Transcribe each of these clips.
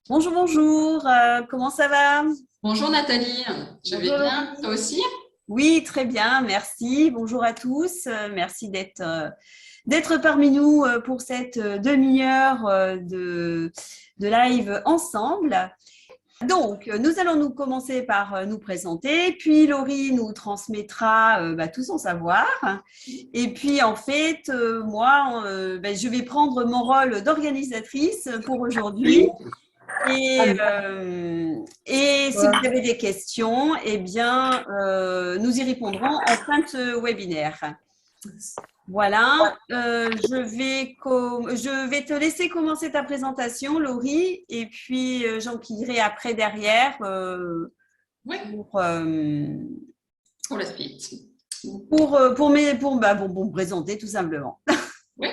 Bonjour, bonjour, comment ça va? Bonjour Nathalie, je vais Bonjour bien, Laurie. toi aussi? Oui, très bien, merci. Bonjour à tous. Merci d'être parmi nous pour cette demi-heure de live ensemble. Donc, nous allons nous commencer par nous présenter, puis Laurie nous transmettra tout son savoir. Et puis, en fait, moi, je vais prendre mon rôle d'organisatrice pour aujourd'hui. Et si vous avez des questions, eh bien, nous y répondrons en fin de ce webinaire. Voilà, je vais te laisser commencer ta présentation, Laurie, et puis j'enquillerai après derrière Oui, pour, euh, pour la suite. pour me présenter tout simplement. Oui,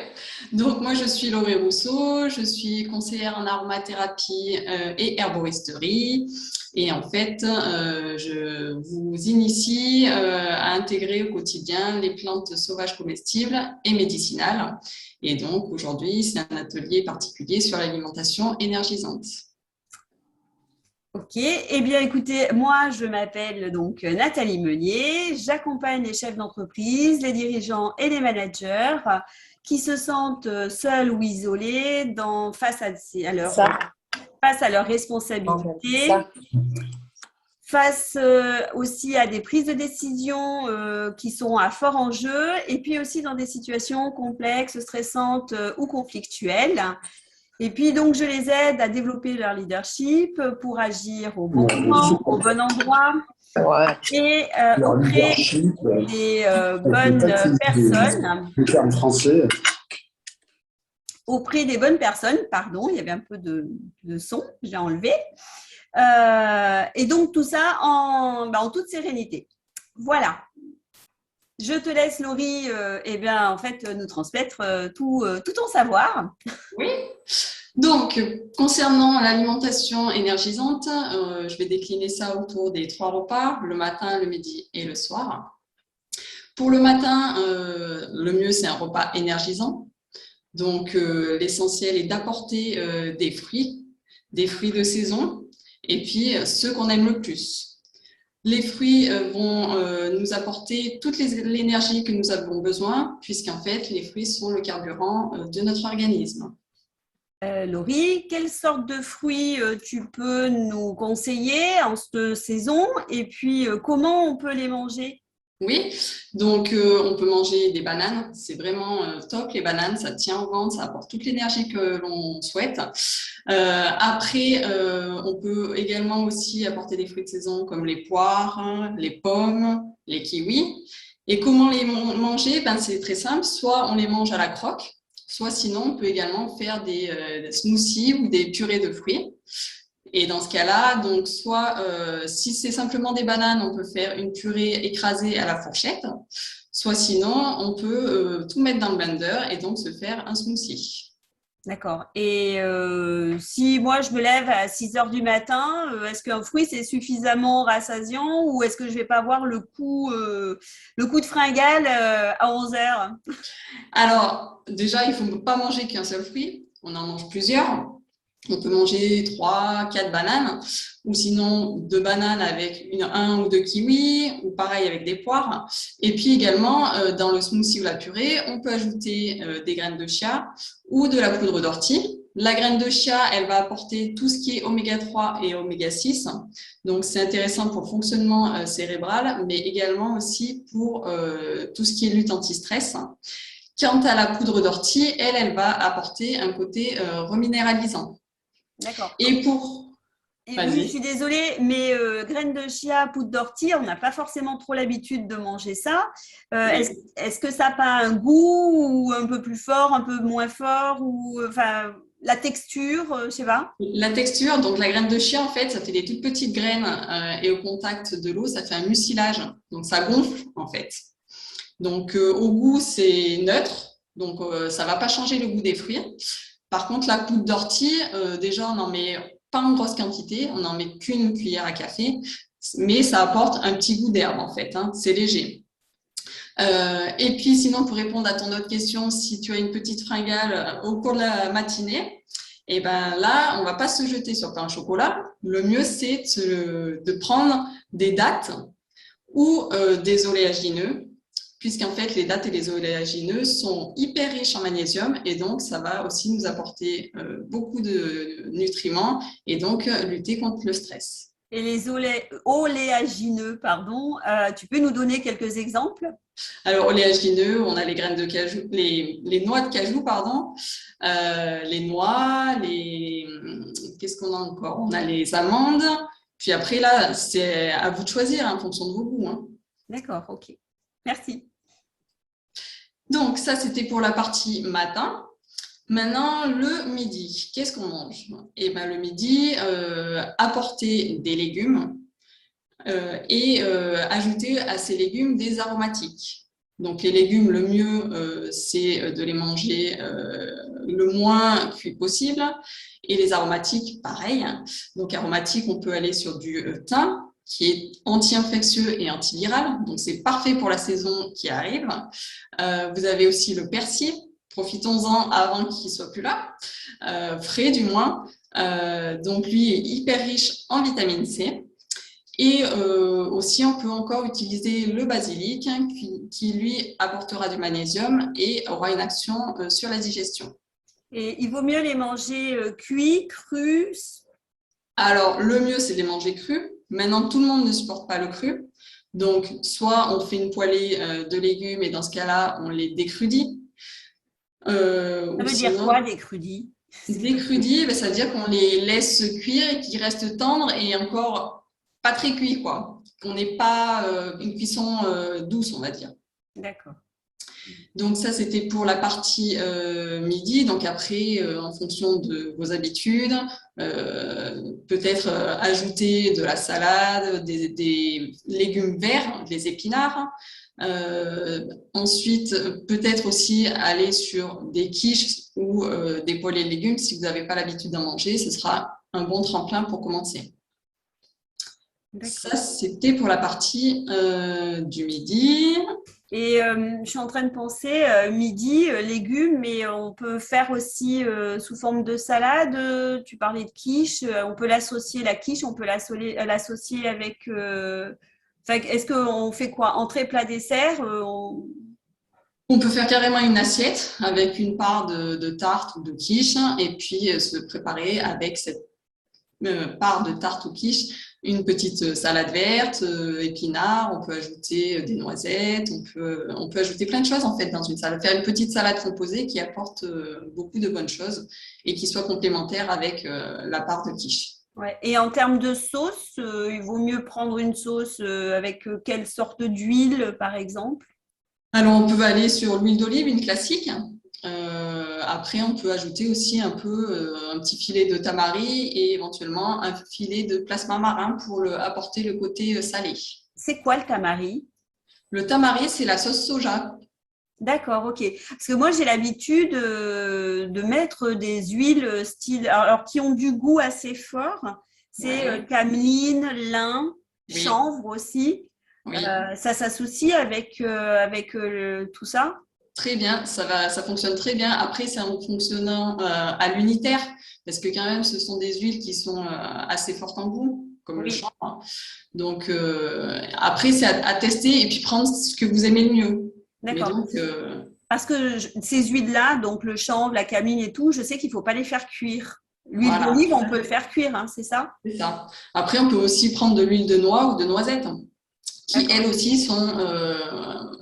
donc moi je suis Laurie Rousseau, je suis conseillère en aromathérapie et herboristerie. Et en fait, je vous initie à intégrer au quotidien les plantes sauvages comestibles et médicinales. Et donc aujourd'hui, c'est un atelier particulier sur l'alimentation énergisante. Ok, eh bien écoutez, moi je m'appelle donc Nathalie Meunier, j'accompagne les chefs d'entreprise, les dirigeants et les managers qui se sentent seuls ou isolés face à leurs responsabilités, face aussi à des prises de décision qui sont à fort enjeu et puis aussi dans des situations complexes, stressantes ou conflictuelles. Et puis, donc, je les aide à développer leur leadership pour agir au bon moment, au bon endroit Ouais, et leur leadership, des le bonnes fait personnes, le terme français. auprès des bonnes personnes, pardon, il y avait un peu de son, j'ai enlevé. Et donc, tout ça en toute sérénité. Voilà. Je te laisse, Laurie, en fait, nous transmettre tout ton savoir. Oui. Donc, concernant l'alimentation énergisante, je vais décliner ça autour des 3 repas, le matin, le midi et le soir. Pour le matin, le mieux, c'est un repas énergisant. Donc, l'essentiel est d'apporter des fruits de saison, et puis ceux qu'on aime le plus. Les fruits vont nous apporter toute l'énergie que nous avons besoin, puisqu'en fait, les fruits sont le carburant de notre organisme. Laurie, quelle sorte de fruits tu peux nous conseiller en cette saison et puis comment on peut les manger? Oui, donc on peut manger des bananes, c'est vraiment top. Les bananes, ça tient au ventre, ça apporte toute l'énergie que l'on souhaite. Après, on peut également aussi apporter des fruits de saison comme les poires, hein, les pommes, les kiwis. Et comment les manger? Ben, c'est très simple, soit on les mange à la croque, soit sinon on peut également faire des smoothies ou des purées de fruits. Et dans ce cas-là, donc soit si c'est simplement des bananes, on peut faire une purée écrasée à la fourchette, soit sinon on peut tout mettre dans le blender et donc se faire un smoothie. D'accord. Et si moi je me lève à 6 heures du matin, est-ce qu'un fruit c'est suffisamment rassasiant ou est-ce que je vais pas avoir le coup de fringale à 11 heures? Alors déjà, il ne faut pas manger qu'un seul fruit, on en mange plusieurs. On peut manger 3, 4 bananes, ou sinon 2 bananes avec un ou deux kiwis, ou pareil avec des poires. Et puis également, dans le smoothie ou la purée, on peut ajouter des graines de chia ou de la poudre d'ortie. La graine de chia, elle va apporter tout ce qui est oméga 3 et oméga 6. Donc, c'est intéressant pour le fonctionnement cérébral, mais également aussi pour tout ce qui est lutte anti-stress. Quant à la poudre d'ortie, elle va apporter un côté reminéralisant. D'accord. Et pour... Et oui, je suis Vas-y. désolée, mais graines de chia, poudre d'ortie, on n'a pas forcément trop l'habitude de manger ça. Oui. Est-ce que ça n'a pas un goût ou un peu plus fort, un peu moins fort ou enfin la texture, je sais pas. La texture, donc la graine de chia, en fait, ça fait des toutes petites graines et au contact de l'eau, ça fait un mucilage. Donc, ça gonfle, en fait. Donc, au goût, c'est neutre. Donc, ça ne va pas changer le goût des fruits. Par contre, la poudre d'ortie, déjà, on n'en met pas en grosse quantité. On n'en met qu'une cuillère à café. Mais ça apporte un petit goût d'herbe, en fait. Hein. C'est léger. Et puis, sinon, pour répondre à ton autre question, si tu as une petite fringale au cours de la matinée, Et ben là, on va pas se jeter sur pain au chocolat. Le mieux, c'est de prendre des dattes ou des oléagineux, puisqu'en fait, les dattes et les oléagineux sont hyper riches en magnésium et donc ça va aussi nous apporter beaucoup de nutriments et donc lutter contre le stress. Et les oléagineux, pardon, tu peux nous donner quelques exemples? Alors, oléagineux, on a les graines de cajou, les noix de cajou, pardon, les noix, qu'est-ce qu'on a encore? On a les amandes. Puis après, là, c'est à vous de choisir en fonction de vos goûts, hein. D'accord, ok. Merci. Donc, ça, c'était pour la partie matin. Maintenant, le midi, qu'est-ce qu'on mange? Eh ben, le midi, apporter des légumes et ajouter à ces légumes des aromatiques. Donc, les légumes, le mieux, c'est de les manger le moins cuit possible. Et les aromatiques, pareil. Donc, aromatiques, on peut aller sur du thym, qui est anti-infectieux et antiviral. Donc, c'est parfait pour la saison qui arrive. Vous avez aussi le persil. Profitons-en avant qu'il soit plus là, frais du moins. Donc, lui est hyper riche en vitamine C. Et aussi, on peut encore utiliser le basilic qui, lui, apportera du magnésium et aura une action sur la digestion. Et il vaut mieux les manger cuits, crus? Alors, le mieux, c'est de les manger crus. Maintenant, tout le monde ne supporte pas le cru. Donc, soit on fait une poêlée de légumes et dans ce cas-là, on les décrudit. Ça veut dire quoi, décrudis? Décrudis, ça veut dire qu'on les laisse cuire et qu'ils restent tendres et encore pas très cuits, quoi. On n'est pas une cuisson douce, on va dire. D'accord. Donc ça, c'était pour la partie midi. Donc après, en fonction de vos habitudes, peut-être ajouter de la salade, des légumes verts, des épinards. Ensuite, peut-être aussi aller sur des quiches ou des poêlées de légumes. Si vous n'avez pas l'habitude d'en manger, ce sera un bon tremplin pour commencer. Ça, c'était pour la partie du midi. Et je suis en train de penser, midi, légumes, mais on peut faire aussi sous forme de salade. Tu parlais de quiche, on peut l'associer, la quiche, on peut l'associer avec… est-ce qu'on fait quoi? Entrée, plat, dessert On peut faire carrément une assiette avec une part de tarte ou de quiche et puis se préparer avec cette part de tarte ou quiche une petite salade verte, épinards, on peut ajouter des noisettes, on peut ajouter plein de choses en fait dans une salade. Faire une petite salade composée qui apporte beaucoup de bonnes choses et qui soit complémentaire avec la part de quiche. Ouais. Et en termes de sauce, il vaut mieux prendre une sauce avec quelle sorte d'huile par exemple? Alors on peut aller sur l'huile d'olive, une classique. Après, on peut ajouter aussi un petit filet de tamari et éventuellement un filet de plasma marin pour apporter le côté salé. C'est quoi le tamari? Le tamari, c'est la sauce soja. D'accord, ok. Parce que moi, j'ai l'habitude de mettre des huiles style, alors qui ont du goût assez fort. C'est cameline, lin, chanvre aussi. Oui. Ça s'associe avec tout ça? Très bien, ça fonctionne très bien. Après, c'est en fonctionnant à l'unitaire, parce que quand même, ce sont des huiles qui sont assez fortes en goût, comme le chanvre. Donc, après, c'est à tester et puis prendre ce que vous aimez le mieux. D'accord. Parce que ces huiles-là, donc le chanvre, la cameline et tout, je sais qu'il ne faut pas les faire cuire. L'huile d'olive, on peut le faire cuire, hein, c'est ça? C'est ça. Après, on peut aussi prendre de l'huile de noix ou de noisette, qui elles aussi sont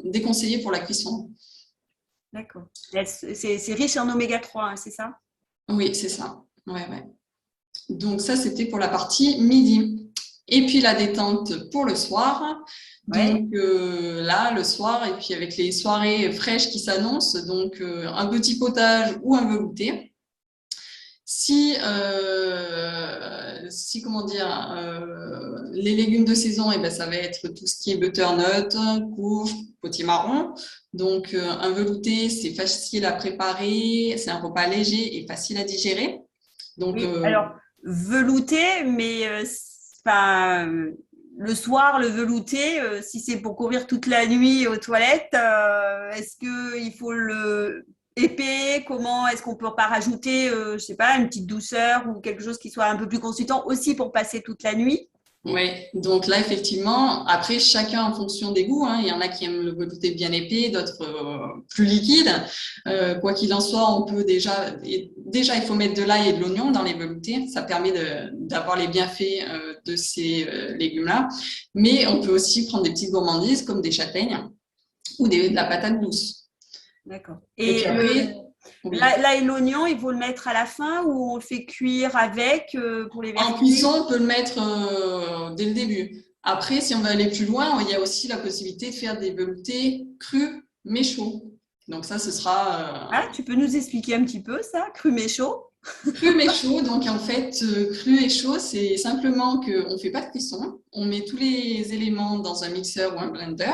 déconseillées pour la cuisson. D'accord. C'est riche en oméga 3, hein, c'est ça? Oui, c'est ça. Ouais. Donc ça, c'était pour la partie midi. Et puis la détente pour le soir. Donc là, le soir, et puis avec les soirées fraîches qui s'annoncent, donc un petit potage ou un velouté. Si comment dire, les légumes de saison, ça va être tout ce qui est butternut, courge, potimarron. Donc un velouté, c'est facile à préparer, c'est un repas léger et facile à digérer. Donc alors velouté, mais le soir, le velouté, si c'est pour courir toute la nuit aux toilettes, est-ce qu'il faut le épais? Comment est-ce qu'on peut pas rajouter, je sais pas, une petite douceur ou quelque chose qui soit un peu plus consistant aussi pour passer toute la nuit? Oui, donc là, effectivement, après, chacun en fonction des goûts, hein. Il y en a qui aiment le velouté bien épais, d'autres plus liquide. Quoi qu'il en soit, on peut déjà, il faut mettre de l'ail et de l'oignon dans les veloutés. Ça permet d'avoir les bienfaits de ces légumes-là. Mais on peut aussi prendre des petites gourmandises comme des châtaignes ou de la patate douce. D'accord. Et puis Et après, oui. l'ail et l'oignon, il faut le mettre à la fin ou on le fait cuire avec pour les En verser? cuisson, on peut le mettre dès le début. Après, si on veut aller plus loin, il y a aussi la possibilité de faire des veloutés crus mais chauds. Donc ça, ce sera Ah, tu peux nous expliquer un petit peu ça, cru mais chaud? cru mais chaud. Donc en fait, cru et chaud, c'est simplement qu'on ne fait pas de cuisson. On met tous les éléments dans un mixeur ou un blender.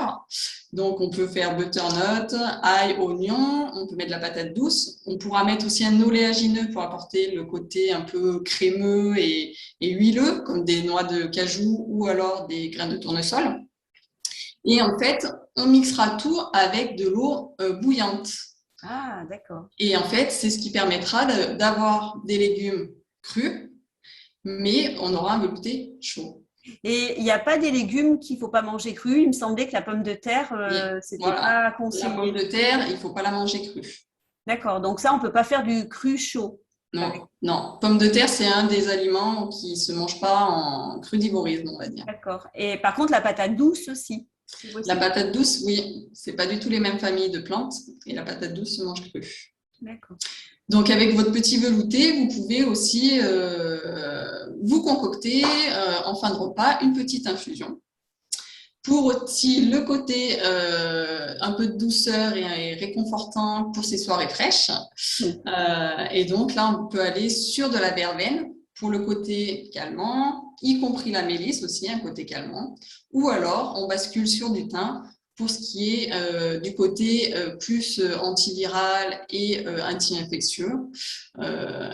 Donc on peut faire butternut, ail, oignon, on peut mettre de la patate douce. On pourra mettre aussi un oléagineux pour apporter le côté un peu crémeux et huileux, comme des noix de cajou ou alors des graines de tournesol. Et en fait, on mixera tout avec de l'eau bouillante. Ah, d'accord. Et en fait, c'est ce qui permettra d'avoir des légumes crus, mais on aura un velouté chaud. Et il n'y a pas des légumes qu'il ne faut pas manger crus. Il me semblait que la pomme de terre, c'était Voilà. pas La pomme conseillé. de terre, il ne faut pas la manger crue. D'accord. Donc ça, on ne peut pas faire du cru chaud. Avec. Non, non. Pomme de terre, c'est un des aliments qui ne se mange pas en crudivorisme, on va dire. D'accord. Et par contre, la patate douce aussi. C'est La possible. patate douce, oui, c'est pas du tout les mêmes familles de plantes. Et la patate douce se mange crue. D'accord. Donc, avec votre petit velouté, vous pouvez aussi vous concocter en fin de repas une petite infusion. Pour aussi le côté un peu de douceur et réconfortant pour ces soirées fraîches. Et donc là, on peut aller sur de la verveine pour le côté calmant, y compris la mélisse aussi, un côté calmant. Ou alors, on bascule sur du thym pour ce qui est du côté plus antiviral et anti-infectieux.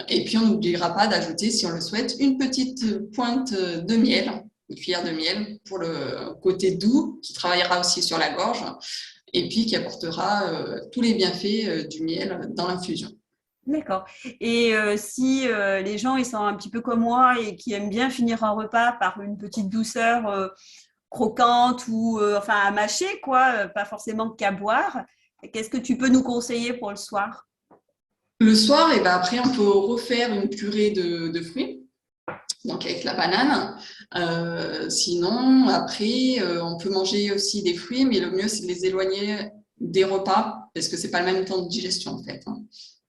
Et puis, on n'oubliera pas d'ajouter, si on le souhaite, une petite pointe de miel, une cuillère de miel pour le côté doux, qui travaillera aussi sur la gorge, et puis qui apportera tous les bienfaits du miel dans l'infusion. D'accord. Et si les gens ils sont un petit peu comme moi et qui aiment bien finir un repas par une petite douceur croquante ou enfin à mâcher, quoi, pas forcément qu'à boire, qu'est-ce que tu peux nous conseiller pour le soir? Le soir, et ben après, on peut refaire une purée de fruits, donc avec la banane. Sinon, après, on peut manger aussi des fruits, mais le mieux, c'est de les éloigner des repas, parce que c'est pas le même temps de digestion, en fait.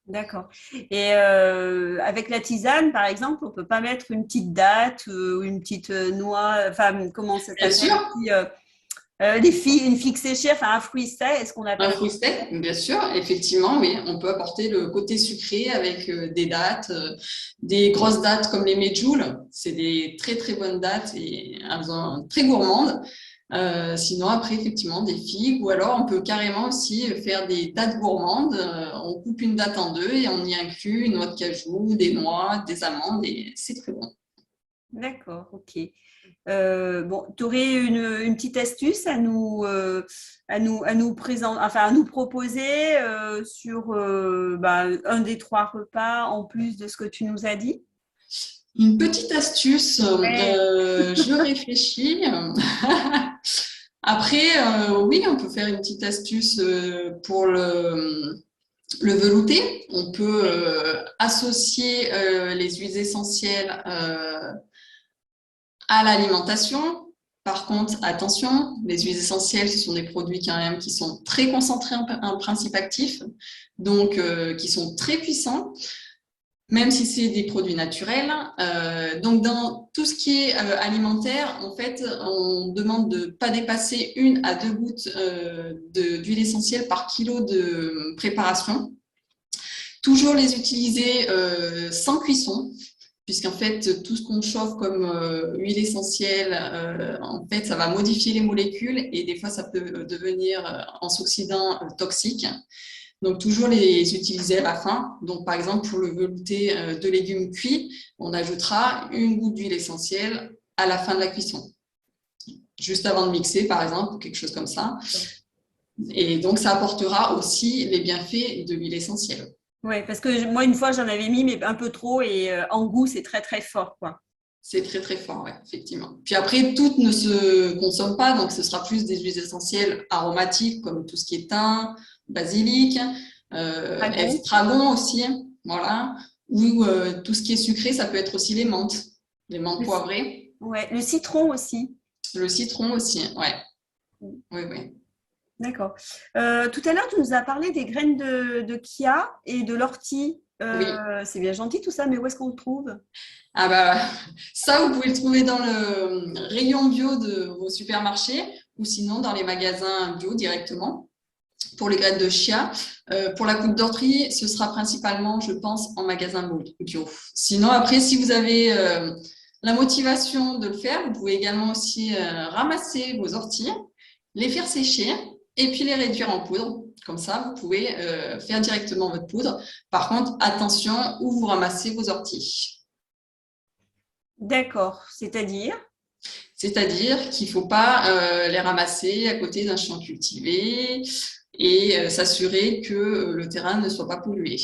D'accord. Et avec la tisane, par exemple, on peut pas mettre une petite date ou une petite noix, enfin, comment ça Bien s'appelle? sûr, Une figue séchée, enfin un fruit sec, est-ce qu'on un appelle fruit sec, bien sûr, effectivement, mais on peut apporter le côté sucré avec des dattes, des grosses dattes comme les medjool. C'est des très très bonnes dattes et très gourmandes. Sinon, après, effectivement, des figues ou alors on peut carrément aussi faire des dattes gourmandes. On coupe une date en deux et on y inclut une noix de cajou, des noix, des amandes et c'est très bon. D'accord, ok. Bon, tu aurais une petite astuce à nous présenter, enfin à nous proposer sur un des trois repas en plus de ce que tu nous as dit? Une petite astuce, Ouais. je réfléchis. Après, oui, on peut faire une petite astuce pour le velouté. On peut associer les huiles essentielles à l'alimentation. Par contre, attention, les huiles essentielles, ce sont des produits quand même qui sont très concentrés en principe actif, donc qui sont très puissants, même si c'est des produits naturels. Donc, dans tout ce qui est alimentaire, en fait, on demande de ne pas dépasser 1 à 2 gouttes d'huile essentielle par kilo de préparation. Toujours les utiliser sans cuisson, puisqu'en fait, tout ce qu'on chauffe comme huile essentielle, en fait, ça va modifier les molécules et des fois, ça peut devenir, en s'oxydant, toxique. Donc, toujours les utiliser à la fin. Donc, par exemple, pour le velouté de légumes cuits, on ajoutera 1 goutte d'huile essentielle à la fin de la cuisson, juste avant de mixer, par exemple, ou quelque chose comme ça. Et donc, ça apportera aussi les bienfaits de l'huile essentielle. Oui, parce que moi, une fois, j'en avais mis, mais un peu trop, et en goût, c'est très, très fort, quoi. C'est très, très fort, ouais, effectivement. Puis après, toutes ne se consomment pas, donc ce sera plus des huiles essentielles aromatiques, comme tout ce qui est thym, basilic, estragon aussi, voilà. Ou tout ce qui est sucré, ça peut être aussi les menthes poivrées. Ouais, le citron aussi. Le citron aussi, ouais. Oui, oui. D'accord. Tout à l'heure, tu nous as parlé des graines de chia et de l'ortie. Oui. C'est bien gentil tout ça, mais où est-ce qu'on le trouve? Ah bah, ça, vous pouvez le trouver dans le rayon bio de vos supermarchés ou sinon dans les magasins bio directement. Pour les graines de chia, pour la poudre d'ortie, ce sera principalement, je pense, en magasin bio. Sinon, après, si vous avez la motivation de le faire, vous pouvez également aussi ramasser vos orties, les faire sécher et puis les réduire en poudre. Comme ça, vous pouvez faire directement votre poudre. Par contre, attention où vous ramassez vos orties. D'accord, c'est-à-dire? C'est-à-dire qu'il ne faut pas les ramasser à côté d'un champ cultivé et s'assurer que le terrain ne soit pas pollué.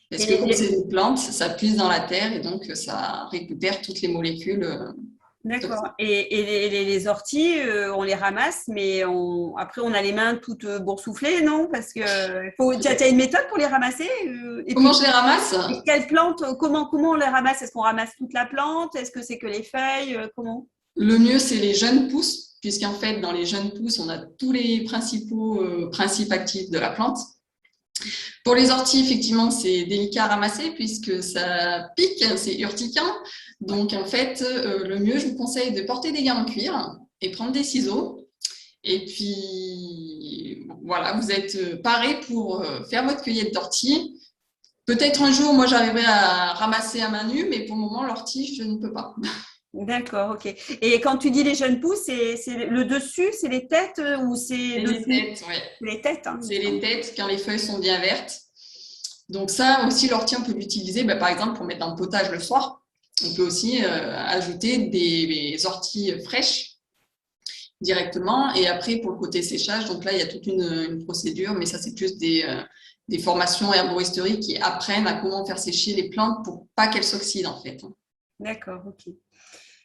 Parce que comme c'est une plante, ça puise dans la terre et donc ça récupère toutes les molécules. D'accord. Et les orties, on les ramasse, mais après, on a les mains toutes boursouflées, non? Parce que tu as une méthode pour les ramasser? Et Comment puis, je les ramasse? et quelle plante, comment on les ramasse? Est-ce qu'on ramasse toute la plante? Est-ce que c'est que les feuilles? Comment? Le mieux, c'est les jeunes pousses, puisqu'en fait, dans les jeunes pousses, on a tous les principaux principes actifs de la plante. Pour les orties, effectivement, c'est délicat à ramasser puisque ça pique, c'est urticant. Donc, en fait, le mieux, je vous conseille de porter des gants en cuir et prendre des ciseaux. Et puis, voilà, vous êtes paré pour faire votre cueillette d'ortie. Peut-être un jour, moi, j'arriverai à ramasser à main nue, mais pour le moment, l'ortie, je ne peux pas. D'accord, ok. Et quand tu dis les jeunes pousses, c'est le dessus, c'est les têtes ou c'est C'est les dessous? têtes, ouais. Les têtes, hein. C'est les têtes quand les feuilles sont bien vertes. Donc ça aussi, l'ortie, on peut l'utiliser, par exemple, pour mettre dans le potage le soir. On peut aussi ajouter des orties fraîches directement. Et après, pour le côté séchage, donc là, il y a toute une procédure, mais ça, c'est plus des formations herboristeries qui apprennent à comment faire sécher les plantes pour pas qu'elles s'oxydent, en fait. D'accord, ok.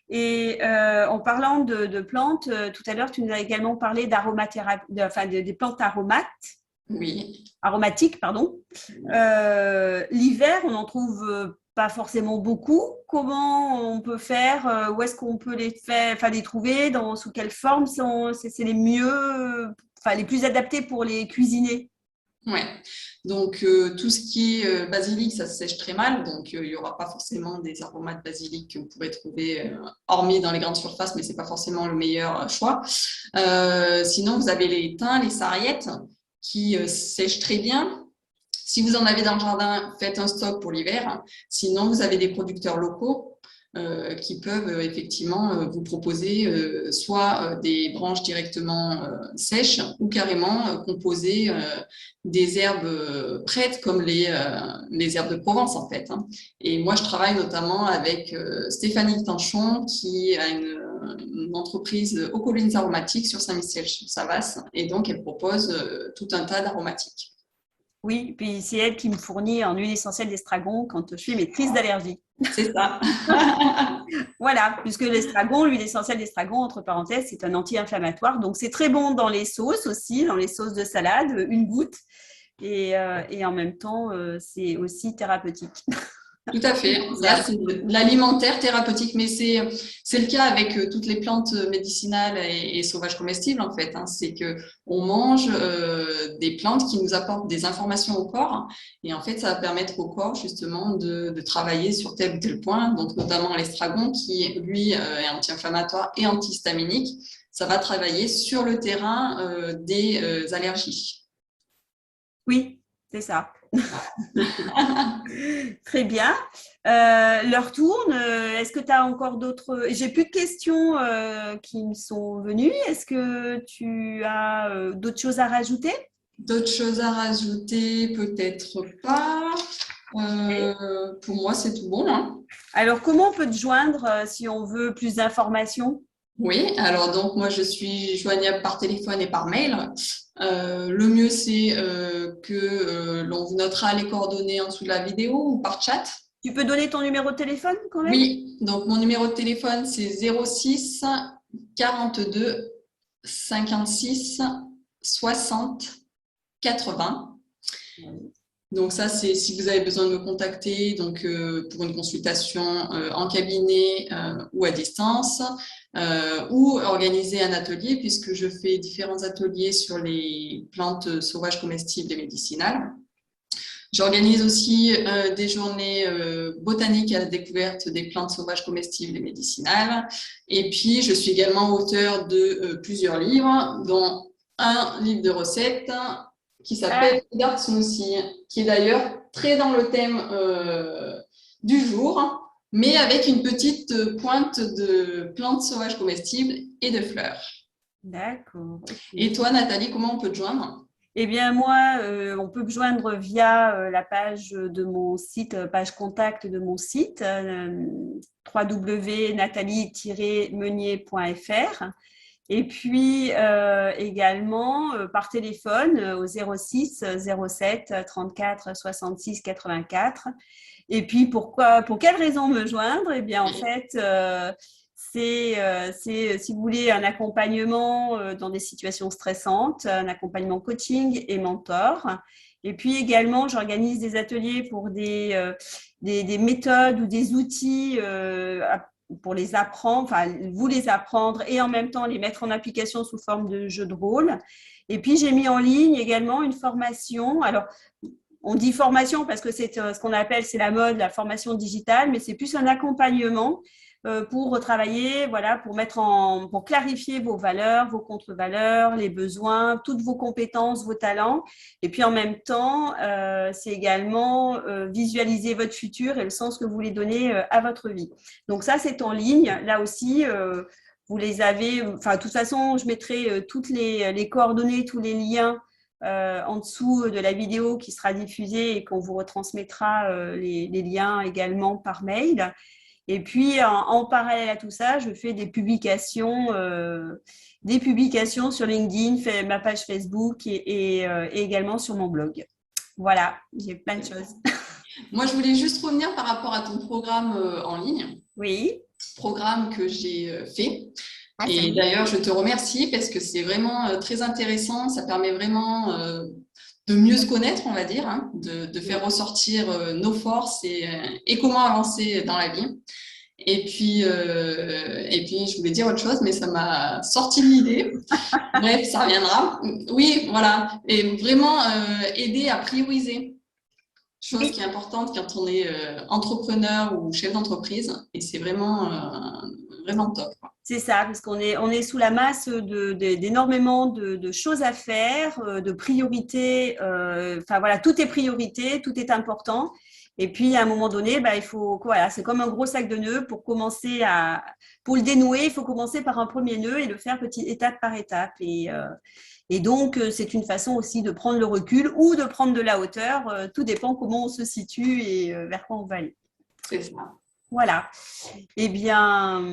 Et en parlant de plantes, tout à l'heure, tu nous as également parlé d'aromathérapie, enfin des plantes Oui. aromatiques, pardon. L'hiver, on n'en trouve pas forcément beaucoup. Comment on peut faire? Où est-ce qu'on peut les faire, enfin les trouver? Sous quelle forme c'est les mieux, enfin les plus adaptés pour les cuisiner? Ouais. Donc, tout ce qui est basilic, ça se sèche très mal. Donc, il n'y aura pas forcément des aromates basilic que vous pourrez trouver, hormis dans les grandes surfaces, mais ce n'est pas forcément le meilleur choix. Sinon, vous avez les thym, les sarriette qui sèchent très bien. Si vous en avez dans le jardin, faites un stock pour l'hiver. Sinon, vous avez des producteurs locaux qui peuvent effectivement vous proposer soit des branches directement sèches ou carrément composer des herbes prêtes comme les herbes de Provence en fait. Hein. Et moi, je travaille notamment avec Stéphanie Tanchon qui a une entreprise aux collines aromatiques sur Saint-Michel-sur-Savasse et donc elle propose tout un tas d'aromatiques. Oui, puis c'est elle qui me fournit en huile essentielle d'estragon quand je fais mes crises d'allergie. C'est ça. Voilà, puisque l'estragon, l'huile essentielle d'estragon, entre parenthèses, c'est un anti-inflammatoire. Donc, c'est très bon dans les sauces aussi, dans les sauces de salade, une goutte. Et en même temps, c'est aussi thérapeutique. Tout à fait. Là, c'est de l'alimentaire thérapeutique, mais c'est le cas avec toutes les plantes médicinales et sauvages comestibles, en fait. Hein. C'est qu'on mange des plantes qui nous apportent des informations au corps. Et en fait, ça va permettre au corps, justement, de travailler sur tel ou tel point. Donc, notamment l'estragon, qui, lui, est anti-inflammatoire et antihistaminique. Ça va travailler sur le terrain des allergies. Oui, c'est ça. Très bien. L'heure tourne. Est-ce que tu as encore d'autres… J'ai plus de questions qui me sont venues. Est-ce que tu as d'autres choses à rajouter? D'autres choses à rajouter, peut-être pas. Pour moi, c'est tout bon. Hein. Alors, comment on peut te joindre si on veut plus d'informations? Oui, alors donc moi, je suis joignable par téléphone et par mail. Le mieux, c'est que l'on vous notera les coordonnées en dessous de la vidéo ou par chat. Tu peux donner ton numéro de téléphone quand même? Oui, donc mon numéro de téléphone, c'est 06 42 56 60 80. Donc ça, c'est si vous avez besoin de me contacter donc, pour une consultation en cabinet ou à distance ou organiser un atelier puisque je fais différents ateliers sur les plantes sauvages comestibles et médicinales. J'organise aussi des journées botaniques à la découverte des plantes sauvages comestibles et médicinales. Et puis, je suis également auteure de plusieurs livres, dont un livre de recettes qui s'appelle Garde Smoothie, qui est d'ailleurs très dans le thème du jour, mais avec une petite pointe de plantes sauvages comestibles et de fleurs. D'accord. Okay. Et toi, Nathalie, comment on peut te joindre ? Eh bien, moi, on peut me joindre via la page de mon site, page contact de mon site, www.nathalie-meunier.fr. Et puis également par téléphone au 06 07 34 66 84. Et puis pour quelle raison me joindre? Eh bien, en fait, c'est si vous voulez un accompagnement dans des situations stressantes, un accompagnement coaching et mentor. Et puis également, j'organise des ateliers pour des méthodes ou des outils pour les apprendre, enfin vous les apprendre et en même temps les mettre en application sous forme de jeu de rôle. Et puis j'ai mis en ligne également une formation. Alors on dit formation parce que c'est ce qu'on appelle, c'est la mode, la formation digitale, mais c'est plus un accompagnement pour travailler, voilà, pour clarifier vos valeurs, vos contre-valeurs, les besoins, toutes vos compétences, vos talents. Et puis en même temps, c'est également visualiser votre futur et le sens que vous voulez donner à votre vie. Donc ça, c'est en ligne. Là aussi, vous les avez. Enfin, de toute façon, je mettrai toutes les coordonnées, tous les liens en dessous de la vidéo qui sera diffusée et qu'on vous retransmettra les liens également par mail. Et puis, en parallèle à tout ça, je fais des publications sur LinkedIn, ma page Facebook et également sur mon blog. Voilà, j'ai plein de choses. Moi, je voulais juste revenir par rapport à ton programme en ligne. Oui. Programme que j'ai fait. Et d'ailleurs, je te remercie parce que c'est vraiment très intéressant. Ça permet vraiment de mieux se connaître, on va dire, hein, de faire ressortir nos forces et comment avancer dans la vie. Et puis, je voulais dire autre chose, mais ça m'a sorti de l'idée. Bref, ça reviendra. Oui, voilà. Et vraiment aider à prioriser. Chose qui est importante quand on est entrepreneur ou chef d'entreprise. Et c'est vraiment, vraiment top. C'est ça, parce qu'on est sous la masse d'énormément de choses à faire, de priorités. Enfin voilà, tout est priorité, tout est important. Et puis à un moment donné, il faut, voilà, c'est comme un gros sac de nœuds pour le dénouer. Il faut commencer par un premier nœud et le faire étape par étape. Et donc c'est une façon aussi de prendre le recul ou de prendre de la hauteur. Tout dépend comment on se situe et vers quoi on va aller. C'est ça. Voilà. Eh bien.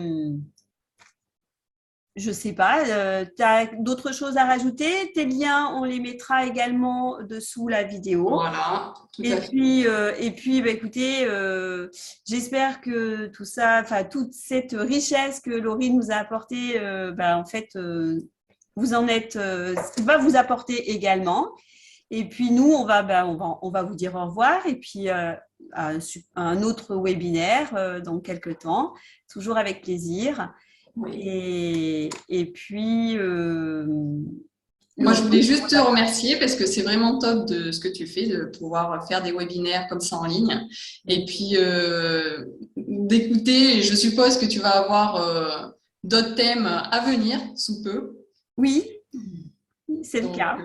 Je ne sais pas, tu as d'autres choses à rajouter? Tes liens, on les mettra également dessous la vidéo. Voilà, tout à fait. Et puis écoutez, j'espère que tout ça, enfin toute cette richesse que Laurine nous a apportée, en fait, vous en êtes, va vous apporter également. Et puis nous, on va vous dire au revoir et puis à un autre webinaire dans quelques temps, toujours avec plaisir. Oui. Et puis… Moi, je voulais juste te remercier parce que c'est vraiment top de ce que tu fais, de pouvoir faire des webinaires comme ça en ligne. Et puis, d'écouter, je suppose que tu vas avoir d'autres thèmes à venir sous peu. Oui, c'est le cas.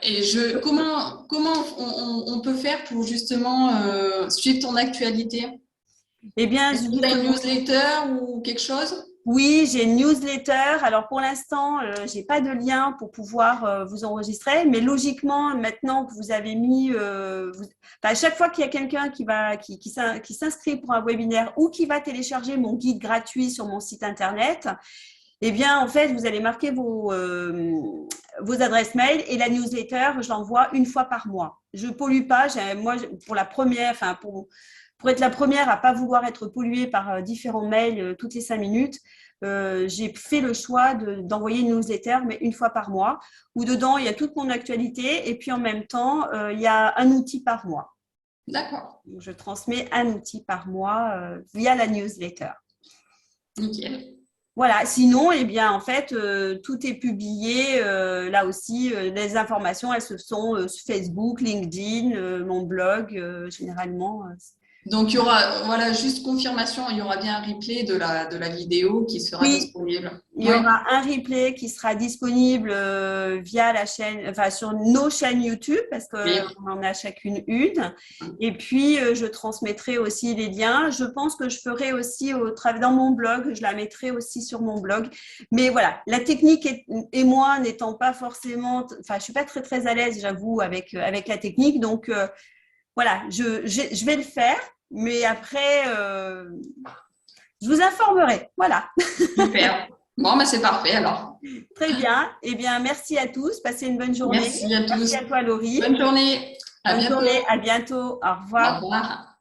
Et comment on peut faire pour justement suivre ton actualité? Eh bien, tu as une newsletter ou quelque chose? Oui, j'ai une newsletter. Alors, pour l'instant, je n'ai pas de lien pour pouvoir vous enregistrer. Mais logiquement, maintenant que vous avez mis… à chaque fois qu'il y a quelqu'un qui s'inscrit pour un webinaire ou qui va télécharger mon guide gratuit sur mon site internet, eh bien, en fait, vous allez marquer vos adresses mail et la newsletter, je l'envoie une fois par mois. Je ne pollue pas. Moi, pour la première, enfin, pour être la première à ne pas vouloir être polluée par différents mails toutes les 5 minutes, j'ai fait le choix d'envoyer une newsletter, mais une fois par mois, où dedans, il y a toute mon actualité et puis en même temps, il y a un outil par mois. D'accord. Donc, je transmets un outil par mois via la newsletter. Nickel. Voilà, sinon, eh bien, en fait, tout est publié. Là aussi, les informations, elles se sont sur Facebook, LinkedIn, mon blog, généralement. Donc, il y aura, voilà, juste confirmation, il y aura bien un replay de la vidéo qui sera disponible. Il y aura un replay qui sera disponible via la chaîne, enfin sur nos chaînes YouTube parce qu'on en a chacune une. Et puis, je transmettrai aussi les liens. Je pense que je ferai aussi dans mon blog, je la mettrai aussi sur mon blog. Mais voilà, la technique et moi n'étant pas forcément, enfin, je suis pas très très à l'aise, j'avoue, avec la technique. Donc voilà, je vais le faire, mais après, je vous informerai. Voilà. Super. Bon, c'est parfait alors. Très bien. Eh bien, merci à tous. Passez une bonne journée. Merci à tous. Merci à toi, Laurie. Bonne journée. Bonne journée. À bientôt. Au revoir. Au revoir.